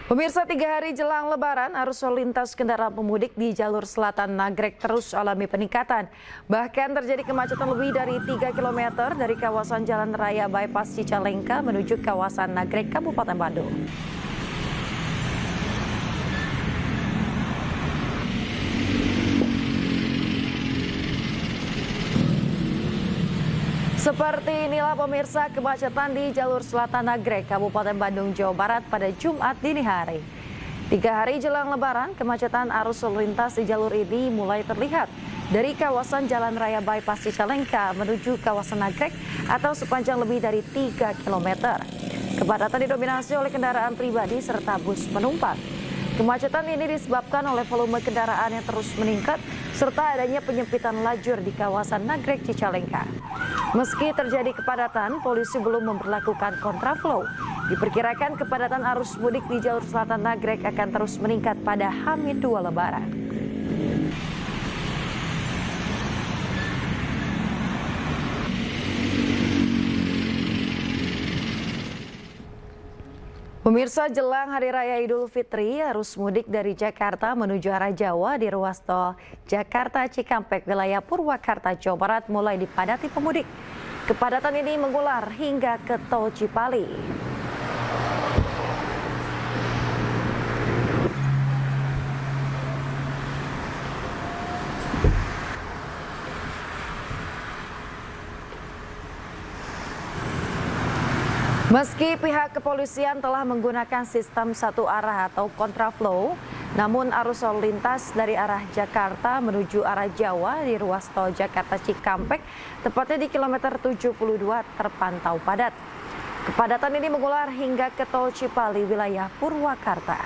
Pemirsa, 3 hari jelang Lebaran, arus lalu lintas kendaraan pemudik di jalur selatan Nagrek terus alami peningkatan. Bahkan terjadi kemacetan lebih dari 3 km dari kawasan Jalan Raya Bypass Cicalengka menuju kawasan Nagrek, Kabupaten Bandung. Seperti inilah pemirsa kemacetan di jalur selatan Nagrek, Kabupaten Bandung, Jawa Barat pada Jumat dini hari. 3 hari jelang Lebaran, kemacetan arus lalu lintas di jalur ini mulai terlihat dari kawasan Jalan Raya Bypass Cicalengka menuju kawasan Nagrek atau sepanjang lebih dari 3 km. Kepadatan didominasi oleh kendaraan pribadi serta bus penumpang. Kemacetan ini disebabkan oleh volume kendaraan yang terus meningkat serta adanya penyempitan lajur di kawasan Nagrek Cicalengka. Meski terjadi kepadatan, polisi belum memberlakukan kontraflow. Diperkirakan kepadatan arus mudik di jalur selatan Nagrek akan terus meningkat pada H-2 Lebaran. Pemirsa, jelang Hari Raya Idul Fitri, arus mudik dari Jakarta menuju arah Jawa di ruas tol Jakarta Cikampek, wilayah Purwakarta, Jawa Barat mulai dipadati pemudik. Kepadatan ini mengular hingga ke tol Cipali. Meski pihak kepolisian telah menggunakan sistem satu arah atau kontraflow, namun arus lalu lintas dari arah Jakarta menuju arah Jawa di ruas tol Jakarta Cikampek, tepatnya di kilometer 72 terpantau padat. Kepadatan ini mengular hingga ke tol Cipali, wilayah Purwakarta.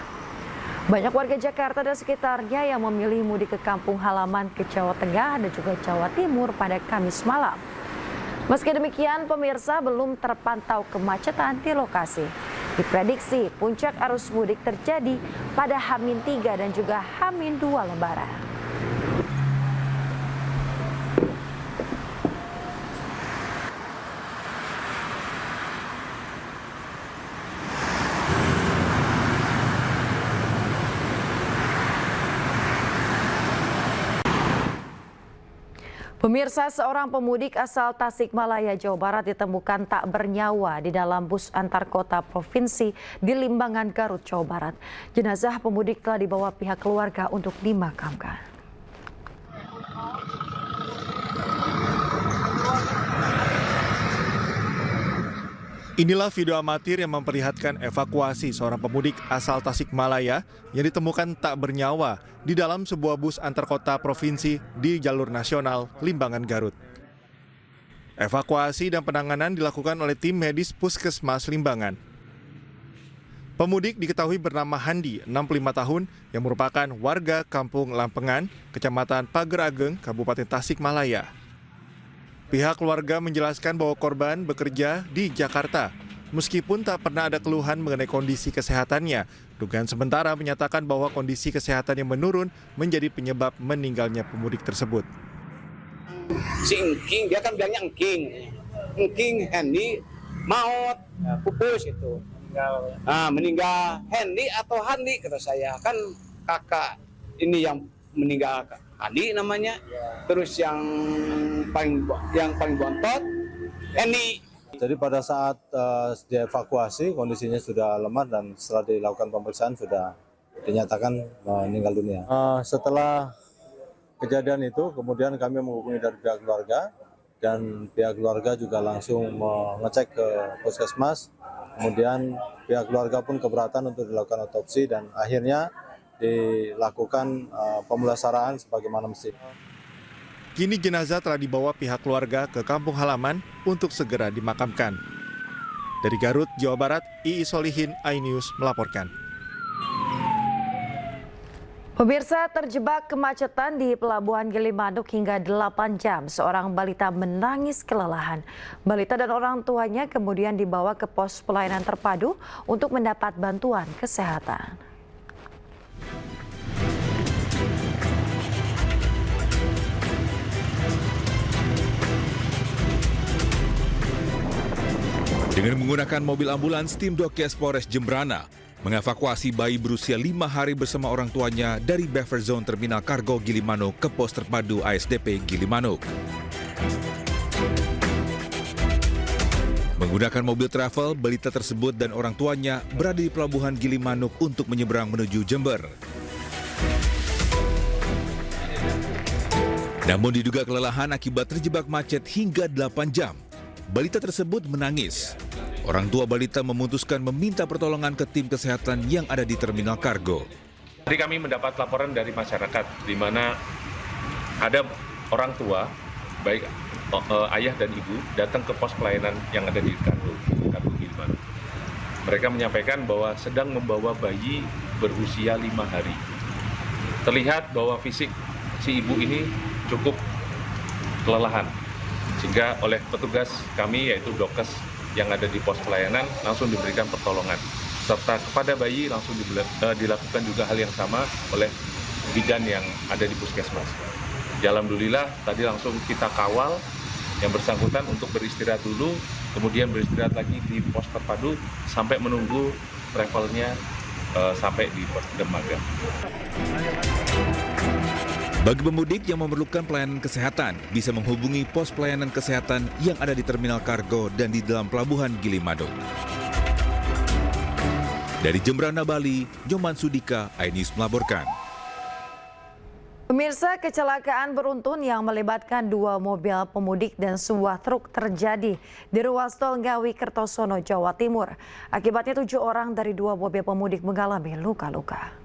Banyak warga Jakarta dan sekitarnya yang memilih mudik ke kampung halaman ke Jawa Tengah dan juga Jawa Timur pada Kamis malam. Meski demikian, pemirsa, belum terpantau kemacetan di lokasi. Diprediksi puncak arus mudik terjadi pada H-3 dan juga H-2 Lebaran. Pemirsa, seorang pemudik asal Tasikmalaya, Jawa Barat ditemukan tak bernyawa di dalam bus antar kota provinsi di Limbangan, Garut, Jawa Barat. Jenazah pemudik telah dibawa pihak keluarga untuk dimakamkan. Inilah video amatir yang memperlihatkan evakuasi seorang pemudik asal Tasikmalaya yang ditemukan tak bernyawa di dalam sebuah bus antar kota provinsi di jalur nasional Limbangan, Garut. Evakuasi dan penanganan dilakukan oleh tim medis Puskesmas Limbangan. Pemudik diketahui bernama Handi, 65 tahun, yang merupakan warga Kampung Lampengan, Kecamatan Pager Ageng, Kabupaten Tasikmalaya. Pihak keluarga menjelaskan bahwa korban bekerja di Jakarta. Meskipun tak pernah ada keluhan mengenai kondisi kesehatannya, dugaan sementara menyatakan bahwa kondisi kesehatan yang menurun menjadi penyebab meninggalnya pemudik tersebut. Si Engking, dia kan bilangnya Engking, Hendy, maut, pupus gitu. Meninggal Hendy atau Handi, kata saya. Kan kakak ini yang meninggal, Handi namanya. Terus yang paling bontot, Hendy. Jadi pada saat dievakuasi kondisinya sudah lemah dan setelah dilakukan pemeriksaan sudah dinyatakan meninggal dunia. Setelah kejadian itu kemudian kami menghubungi dari pihak keluarga dan pihak keluarga juga langsung mengecek ke puskesmas. Kemudian pihak keluarga pun keberatan untuk dilakukan otopsi dan akhirnya dilakukan pemulasaraan sebagaimana mestinya. Kini jenazah telah dibawa pihak keluarga ke kampung halaman untuk segera dimakamkan. Dari Garut, Jawa Barat, Iis Solihin, iNews melaporkan. Pemirsa, terjebak kemacetan di Pelabuhan Gilimanuk hingga 8 jam. Seorang balita menangis kelelahan. Balita dan orang tuanya kemudian dibawa ke pos pelayanan terpadu untuk mendapat bantuan kesehatan. Dengan menggunakan mobil ambulans tim Dokes Polres Jembrana, mengevakuasi bayi berusia 5 hari bersama orang tuanya dari buffer zone Terminal Kargo Gilimanuk ke pos terpadu ASDP Gilimanuk. Menggunakan mobil travel, balita tersebut dan orang tuanya berada di pelabuhan Gilimanuk untuk menyeberang menuju Jember. Namun diduga kelelahan akibat terjebak macet hingga 8 jam. Balita tersebut menangis. Orang tua balita memutuskan meminta pertolongan ke tim kesehatan yang ada di terminal kargo. Tadi kami mendapat laporan dari masyarakat di mana ada orang tua, baik ayah dan ibu, datang ke pos pelayanan yang ada di Kargo Gilimanuk. Mereka menyampaikan bahwa sedang membawa bayi berusia 5 hari. Terlihat bahwa fisik si ibu ini cukup kelelahan, sehingga oleh petugas kami yaitu Dokes yang ada di pos pelayanan langsung diberikan pertolongan, serta kepada bayi langsung dilakukan juga hal yang sama oleh bidan yang ada di puskesmas. Alhamdulillah tadi langsung kita kawal yang bersangkutan untuk beristirahat dulu, kemudian beristirahat lagi di pos terpadu sampai menunggu travelnya sampai di pos dermaga. Bagi pemudik yang memerlukan pelayanan kesehatan, bisa menghubungi pos pelayanan kesehatan yang ada di terminal kargo dan di dalam pelabuhan Gilimanuk. Dari Jembrana, Bali, Nyoman Sudika, iNews melaporkan. Pemirsa, kecelakaan beruntun yang melibatkan 2 mobil pemudik dan sebuah truk terjadi di ruas tol Ngawi Kertosono, Jawa Timur. Akibatnya 7 orang dari 2 mobil pemudik mengalami luka-luka.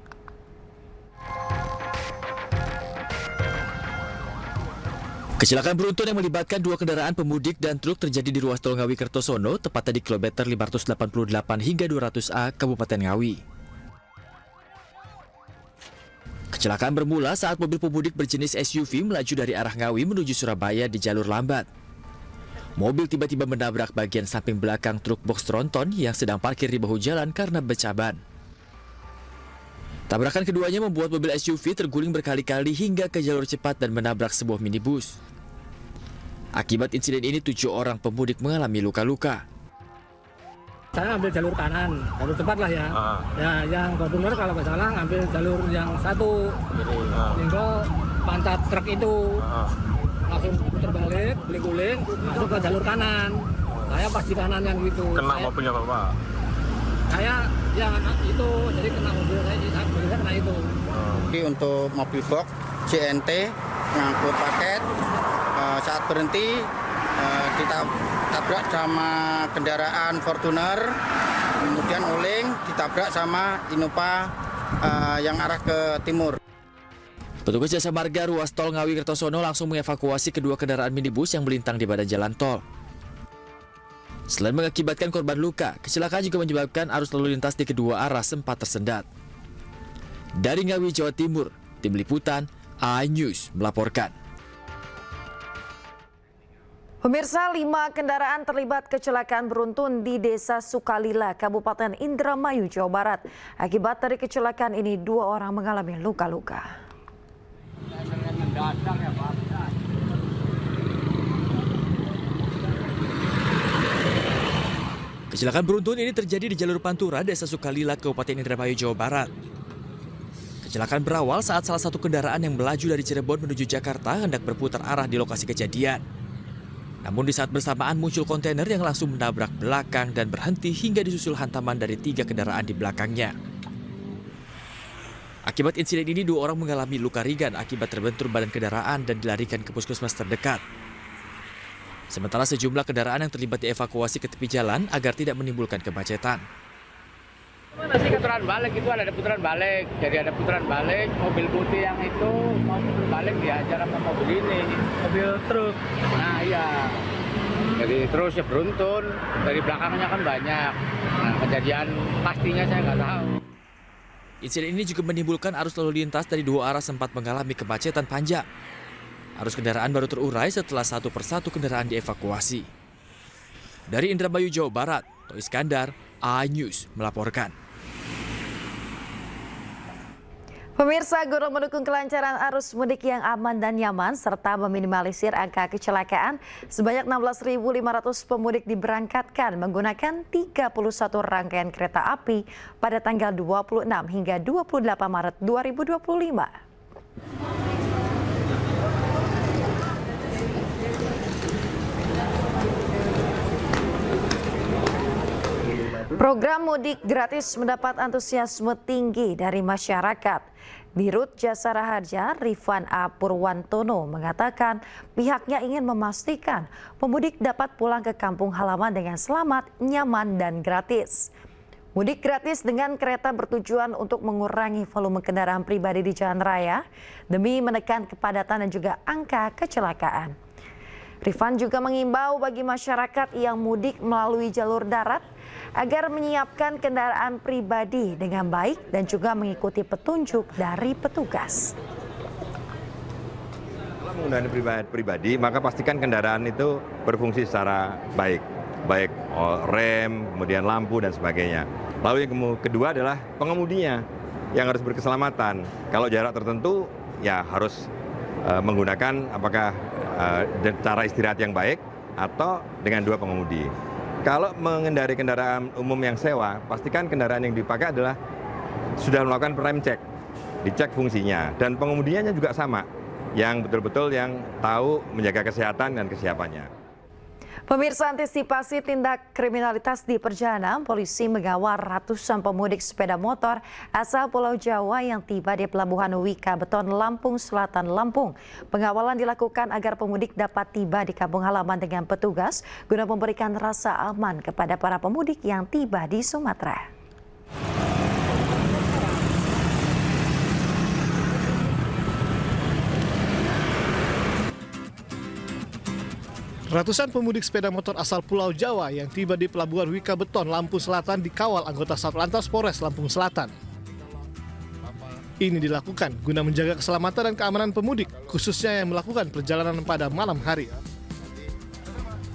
Kecelakaan beruntun yang melibatkan 2 kendaraan pemudik dan truk terjadi di ruas tol Ngawi Kertosono, tepatnya di kilometer 588 hingga 200A, Kabupaten Ngawi. Kecelakaan bermula saat mobil pemudik berjenis SUV melaju dari arah Ngawi menuju Surabaya di jalur lambat. Mobil tiba-tiba menabrak bagian samping belakang truk box tronton yang sedang parkir di bahu jalan karena bercaban. Tabrakan keduanya membuat mobil SUV terguling berkali-kali hingga ke jalur cepat dan menabrak sebuah minibus. Akibat insiden ini 7 orang pemudik mengalami luka-luka. Saya ambil jalur kanan, jalur cepat lah ya. Ya, yang Fortuner kalau nggak salah ambil jalur yang satu. Sehingga pantat truk itu langsung putar balik, guling-guling, masuk ke jalur kanan. Saya pas di kanan yang gitu. Kena mobilnya Bapak? Saya yang itu, jadi kena mobil saya kena itu. Untuk mobil box JNT ngangkut paket, saat berhenti ditabrak sama kendaraan Fortuner, kemudian oleng ditabrak sama Innova yang arah ke timur. Petugas Jasa Marga ruas tol Ngawi Kertosono langsung mengevakuasi kedua kendaraan minibus yang melintang di badan jalan tol. Selain mengakibatkan korban luka, kecelakaan juga menyebabkan arus lalu lintas di kedua arah sempat tersendat. Dari Ngawi, Jawa Timur, Tim Liputan iNews melaporkan. Pemirsa, 5 kendaraan terlibat kecelakaan beruntun di Desa Sukalila, Kabupaten Indramayu, Jawa Barat. Akibat dari kecelakaan ini, 2 orang mengalami luka-luka. Kecelakaan beruntun ini terjadi di jalur Pantura, Desa Sukalila, Kabupaten Indramayu, Jawa Barat. Kecelakaan berawal saat salah satu kendaraan yang melaju dari Cirebon menuju Jakarta hendak berputar arah di lokasi kejadian. Namun di saat bersamaan muncul kontainer yang langsung menabrak belakang dan berhenti hingga disusul hantaman dari 3 kendaraan di belakangnya. Akibat insiden ini 2 orang mengalami luka ringan akibat terbentur badan kendaraan dan dilarikan ke puskesmas terdekat. Sementara sejumlah kendaraan yang terlibat dievakuasi ke tepi jalan agar tidak menimbulkan kemacetan. Masih putaran balik itu ada putaran balik, jadi ada putaran balik, mobil putih yang itu mau putar balik diajar sama mobil ini, mobil truk. Nah iya, jadi terus ya beruntun, dari belakangnya kan banyak. Nah kejadian pastinya saya nggak tahu. Insiden ini juga menimbulkan arus lalu lintas dari 2 arah sempat mengalami kemacetan panjang. Arus kendaraan baru terurai setelah satu persatu kendaraan dievakuasi. Dari Indramayu, Jawa Barat, Toh Iskandar, iNews melaporkan. Pemirsa, guna mendukung kelancaran arus mudik yang aman dan nyaman serta meminimalisir angka kecelakaan, sebanyak 16.500 pemudik diberangkatkan menggunakan 31 rangkaian kereta api pada tanggal 26 hingga 28 Maret 2025. Program mudik gratis mendapat antusiasme tinggi dari masyarakat. Dirut Jasara Harja, Rifan A. Purwantono mengatakan pihaknya ingin memastikan pemudik dapat pulang ke kampung halaman dengan selamat, nyaman, dan gratis. Mudik gratis dengan kereta bertujuan untuk mengurangi volume kendaraan pribadi di jalan raya demi menekan kepadatan dan juga angka kecelakaan. Rifan juga mengimbau bagi masyarakat yang mudik melalui jalur darat agar menyiapkan kendaraan pribadi dengan baik dan juga mengikuti petunjuk dari petugas. Kalau menggunakan pribadi, maka pastikan kendaraan itu berfungsi secara baik rem, kemudian lampu dan sebagainya. Lalu yang kedua adalah pengemudinya yang harus berkeselamatan. Kalau jarak tertentu ya harus menggunakan apakah cara istirahat yang baik atau dengan dua pengemudi. Kalau mengendarai kendaraan umum yang sewa, pastikan kendaraan yang dipakai adalah sudah melakukan prime check, dicek fungsinya, dan pengemudinya juga sama, yang betul-betul yang tahu menjaga kesehatan dan kesiapannya. Pemirsa, antisipasi tindak kriminalitas di perjalanan, polisi mengawal ratusan pemudik sepeda motor asal Pulau Jawa yang tiba di Pelabuhan Wika Beton, Lampung Selatan, Lampung. Pengawalan dilakukan agar pemudik dapat tiba di kampung halaman dengan petugas guna memberikan rasa aman kepada para pemudik yang tiba di Sumatera. Ratusan pemudik sepeda motor asal Pulau Jawa yang tiba di Pelabuhan Wika Beton, Lampung Selatan dikawal anggota Satlantas Polres Lampung Selatan. Ini dilakukan guna menjaga keselamatan dan keamanan pemudik, khususnya yang melakukan perjalanan pada malam hari.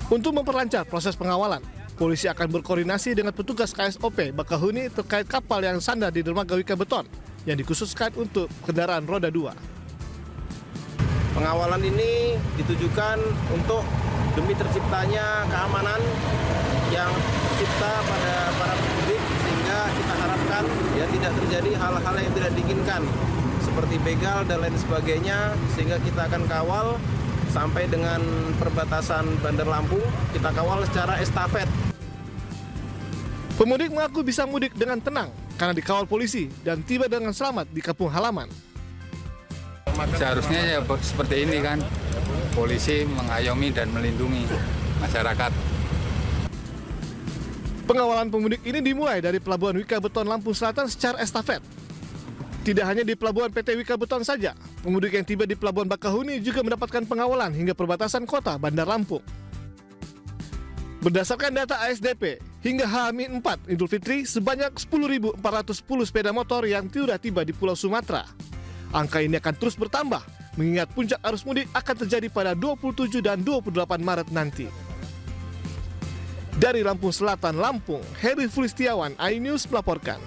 Untuk memperlancar proses pengawalan, polisi akan berkoordinasi dengan petugas KSOP Bakahuni terkait kapal yang sandar di dermaga Wika Beton yang dikhususkan untuk kendaraan roda 2. Pengawalan ini ditujukan untuk demi terciptanya keamanan yang tercipta pada para pemudik, sehingga kita harapkan ya tidak terjadi hal-hal yang tidak diinginkan seperti begal dan lain sebagainya, sehingga kita akan kawal sampai dengan perbatasan Bandar Lampung, kita kawal secara estafet. Pemudik mengaku bisa mudik dengan tenang karena dikawal polisi dan tiba dengan selamat di kampung halaman. Seharusnya ya seperti ini kan, polisi mengayomi dan melindungi masyarakat. Pengawalan pemudik ini dimulai dari Pelabuhan Wika Beton, Lampung Selatan secara estafet. Tidak hanya di Pelabuhan PT Wika Beton saja, pemudik yang tiba di Pelabuhan Bakahuni juga mendapatkan pengawalan hingga perbatasan kota Bandar Lampung. Berdasarkan data ASDP, hingga H-4 Idul Fitri, sebanyak 10.410 sepeda motor yang sudah tiba di Pulau Sumatera. Angka ini akan terus bertambah, mengingat puncak arus mudik akan terjadi pada 27 dan 28 Maret nanti. Dari Lampung Selatan, Lampung, Heri Fulistiawan, iNews melaporkan.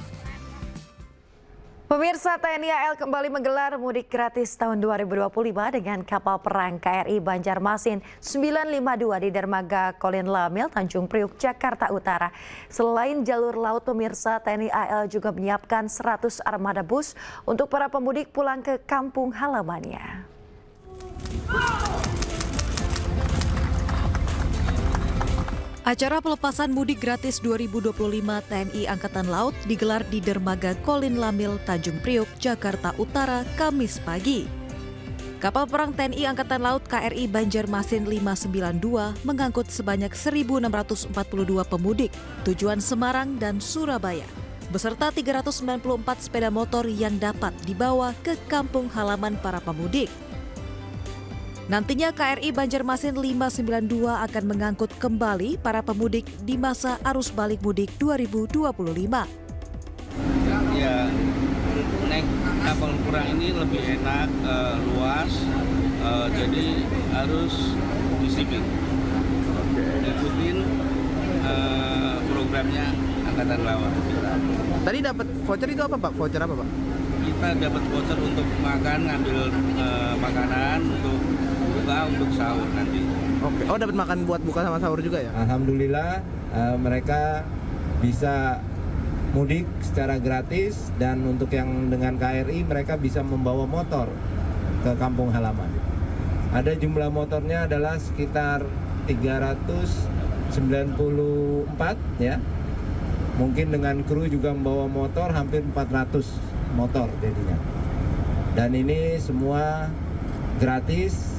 Pemirsa, TNI AL kembali menggelar mudik gratis tahun 2025 dengan kapal perang KRI Banjarmasin 952 di dermaga Kolin Lamil, Tanjung Priuk, Jakarta Utara. Selain jalur laut, pemirsa, TNI AL juga menyiapkan 100 armada bus untuk para pemudik pulang ke kampung halamannya. Acara pelepasan mudik gratis 2025 TNI Angkatan Laut digelar di dermaga Kolin Lamil, Tanjung Priuk, Jakarta Utara, Kamis pagi. Kapal perang TNI Angkatan Laut KRI Banjarmasin 592 mengangkut sebanyak 1.642 pemudik tujuan Semarang dan Surabaya, beserta 394 sepeda motor yang dapat dibawa ke kampung halaman para pemudik. Nantinya KRI Banjarmasin 592 akan mengangkut kembali para pemudik di masa arus balik mudik 2025. Ya, naik kapal perang ini lebih enak, luas, jadi harus disiplin. Ikutin programnya Angkatan Laut. Tadi dapat voucher itu apa Pak? Voucher apa Pak? kita dapat voucher untuk makan, ngambil makanan untuk buka, untuk sahur nanti. Oke. Oh, dapat makan buat buka sama sahur juga ya? Alhamdulillah mereka bisa mudik secara gratis, dan untuk yang dengan KRI mereka bisa membawa motor ke kampung halaman. Ada jumlah motornya adalah sekitar 394 ya. Mungkin dengan kru juga membawa motor hampir 400 motor jadinya. Dan ini semua gratis.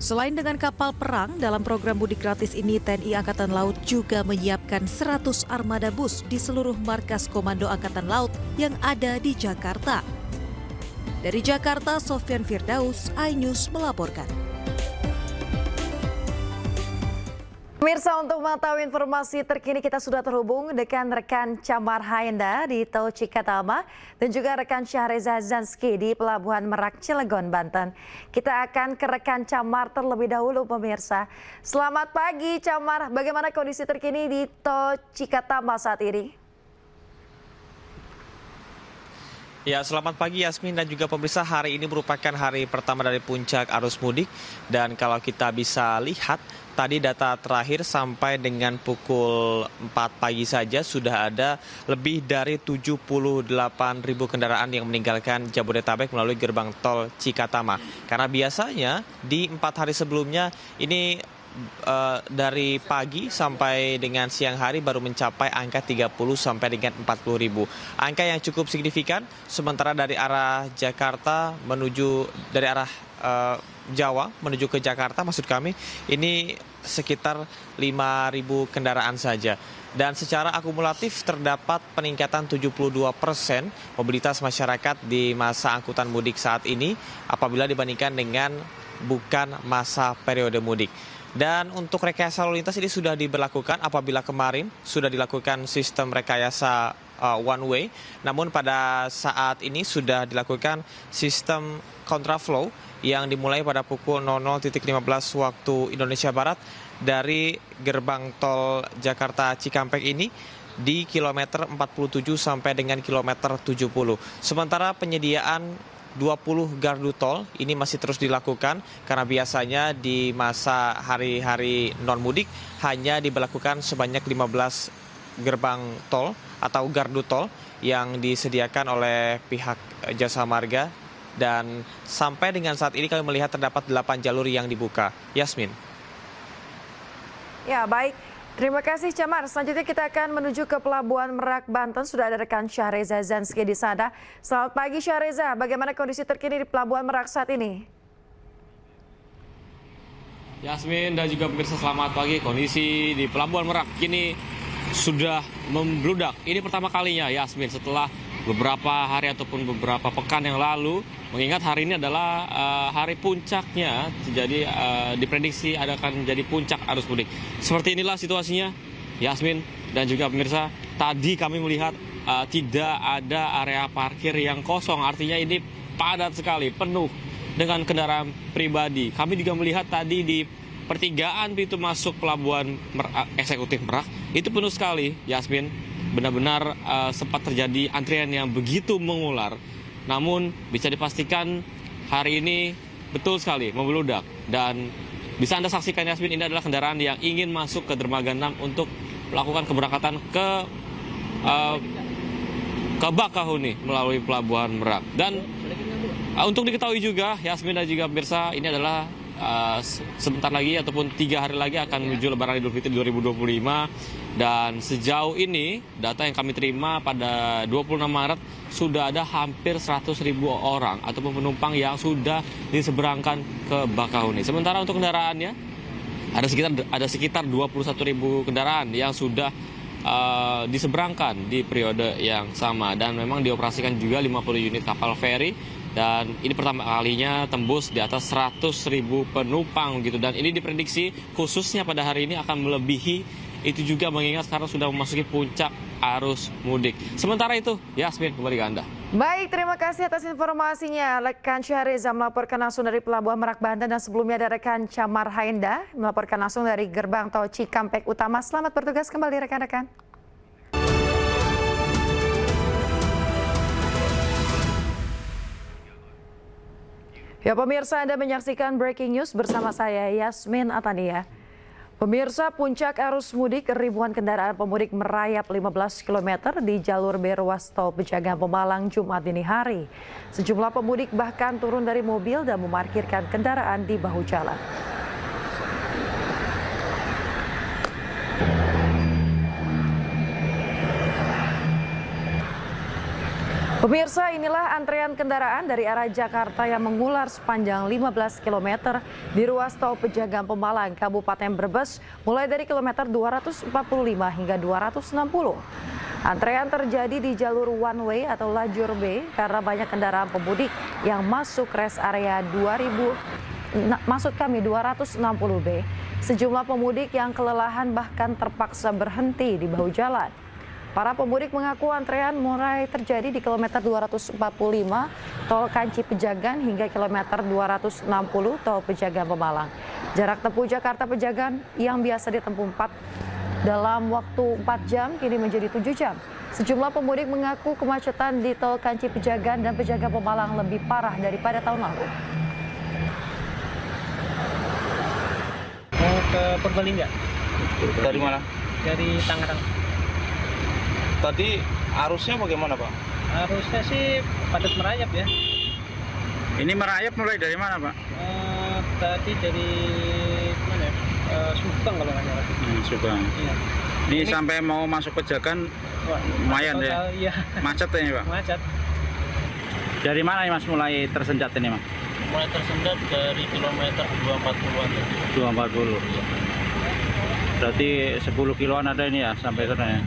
Selain dengan kapal perang, dalam program mudik gratis ini TNI Angkatan Laut juga menyiapkan 100 armada bus di seluruh markas Komando Angkatan Laut yang ada di Jakarta. Dari Jakarta, Sofyan Firdaus, iNews melaporkan. Pemirsa, untuk mengetahui informasi terkini kita sudah terhubung dengan rekan Camar Haenda di Tol Cikatama dan juga rekan Syahreza Zanski di Pelabuhan Merak, Cilegon, Banten. Kita akan ke rekan Camar terlebih dahulu, pemirsa. Selamat pagi, Camar. Bagaimana kondisi terkini di Tol Cikatama saat ini? Ya, selamat pagi Yasmin dan juga pemirsa. Hari ini merupakan hari pertama dari puncak arus mudik. Dan kalau kita bisa lihat, tadi data terakhir sampai dengan pukul 4 pagi saja sudah ada lebih dari 78.000 kendaraan yang meninggalkan Jabodetabek melalui gerbang tol Cikatama. Karena biasanya di 4 hari sebelumnya ini dari pagi sampai dengan siang hari baru mencapai angka 30 sampai dengan 40.000. Angka yang cukup signifikan, sementara dari arah Jakarta menuju dari arah Jawa menuju ke Jakarta, maksud kami ini sekitar 5.000 kendaraan saja. Dan secara akumulatif terdapat peningkatan 72% mobilitas masyarakat di masa angkutan mudik saat ini apabila dibandingkan dengan bukan masa periode mudik. Dan untuk rekayasa lalu lintas ini sudah diberlakukan apabila kemarin sudah dilakukan sistem rekayasa one way. Namun pada saat ini sudah dilakukan sistem kontraflow yang dimulai pada pukul 00.15 waktu Indonesia Barat dari gerbang tol Jakarta Cikampek ini di kilometer 47 sampai dengan kilometer 70. Sementara penyediaan 20 gardu tol ini masih terus dilakukan karena biasanya di masa hari-hari non-mudik hanya diberlakukan sebanyak 15 gerbang tol atau gardu tol yang disediakan oleh pihak Jasa Marga, dan sampai dengan saat ini kami melihat terdapat 8 jalur yang dibuka. Yasmin. Ya, baik. Terima kasih, Camar. Selanjutnya kita akan menuju ke Pelabuhan Merak, Banten. Sudah ada rekan Syahreza Zanski di sana. Selamat pagi, Syahreza. Bagaimana kondisi terkini di Pelabuhan Merak saat ini? Yasmin dan juga pemirsa, selamat pagi. Kondisi di Pelabuhan Merak kini sudah membludak. Ini pertama kalinya, Yasmin, setelah beberapa hari ataupun beberapa pekan yang lalu, mengingat hari ini adalah hari puncaknya, jadi diprediksi akan menjadi puncak arus mudik. Seperti inilah situasinya, Yasmin dan juga pemirsa. Tadi kami melihat tidak ada area parkir yang kosong, artinya ini padat sekali, penuh dengan kendaraan pribadi. Kami juga melihat tadi di pertigaan pintu masuk Pelabuhan Eksekutif Merak itu penuh sekali, Yasmin. Benar-benar sempat terjadi antrian yang begitu mengular. Namun bisa dipastikan hari ini betul sekali membludak. Dan bisa Anda saksikan, Yasmin, ini adalah kendaraan yang ingin masuk ke dermaga 6 untuk melakukan keberangkatan ke Bakahuni melalui Pelabuhan Merak. Dan untuk diketahui juga, Yasmin dan juga pemirsa, ini adalah sebentar lagi ataupun 3 hari lagi akan menuju Lebaran Idul Fitri 2025. Dan sejauh ini data yang kami terima pada 26 Maret sudah ada hampir 100.000 orang ataupun penumpang yang sudah diseberangkan ke Bakahuni. Sementara untuk kendaraannya ada sekitar 21.000 kendaraan yang sudah diseberangkan di periode yang sama, dan memang dioperasikan juga 50 unit kapal feri. Dan ini pertama kalinya tembus di atas 100.000 penumpang gitu. Dan ini diprediksi khususnya pada hari ini akan melebihi itu juga, mengingat sekarang sudah memasuki puncak arus mudik. Sementara itu, Yasmin, kembali ke Anda. Baik, terima kasih atas informasinya. Rekan Syahreza melaporkan langsung dari Pelabuhan Merak, Banten, dan sebelumnya ada rekan Camar Haenda melaporkan langsung dari gerbang tol Cikampek Utama. Selamat bertugas kembali, rekan-rekan. Ya pemirsa, Anda menyaksikan Breaking News bersama saya Yasmin Atania. Pemirsa, puncak arus mudik ribuan kendaraan pemudik merayap 15 km di jalur B ruas tol Pejagan Pemalang Jumat dini hari. Sejumlah pemudik bahkan turun dari mobil dan memarkirkan kendaraan di bahu jalan. Pemirsa, inilah antrean kendaraan dari arah Jakarta yang mengular sepanjang 15 km di ruas tol Pejagan Pemalang, Kabupaten Brebes, mulai dari kilometer 245 hingga 260. Antrean terjadi di jalur one way atau lajur B karena banyak kendaraan pemudik yang masuk rest area 260B. Sejumlah pemudik yang kelelahan bahkan terpaksa berhenti di bahu jalan. Para pemudik mengaku antrean mulai terjadi di kilometer 245 tol Kanci Pejagan hingga kilometer 260 tol Pejagan Pemalang. Jarak tempuh Jakarta Pejagan yang biasa ditempuh dalam waktu 4 jam kini menjadi 7 jam. Sejumlah pemudik mengaku kemacetan di tol Kanci Pejagan dan Pejagan Pemalang lebih parah daripada tahun lalu. Mau ke Purbalingga. Dari mana? Dari Tangerang. Tadi arusnya bagaimana, Pak? Arusnya sih padat merayap ya. Ini merayap mulai dari mana, Pak? Tadi dari mana ya? Subang kalau nggak salah. Subang. Iya. Ini sampai mau masuk Pejagan lumayan ya? Iya. Macet ya, Pak? Macet. Dari mana Mas mulai tersendat ini, Mas? Mulai tersendat dari kilometer 240-an. 240. Iya. Berarti 10 kiloan ada ini ya sampai sana ya?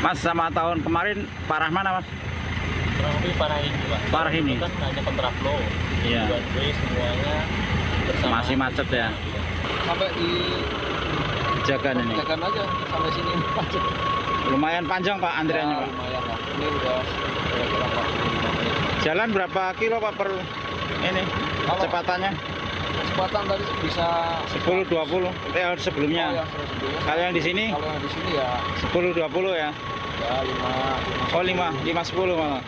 Mas, sama tahun kemarin parah mana, Mas? Kurang lebih parah ini, Pak. Parah ini? Kan hanya kontraflow. Iya. Semuanya bersama. Masih macet ya? Sampai di Pejagan ini? Pejagan aja, sampai sini macet. Lumayan panjang, Pak, antriannya, Pak? Lumayan lah. Ini udah kira-kira 45. Jalan berapa kilo, Pak, per ini kecepatannya? Kecepatan tadi bisa 10-20 sebelumnya. Oh, yang sebelumnya. Kalau yang di sini? Kalau yang di sini ya 10-20 ya? ya 5. Oh, 5-10 malah.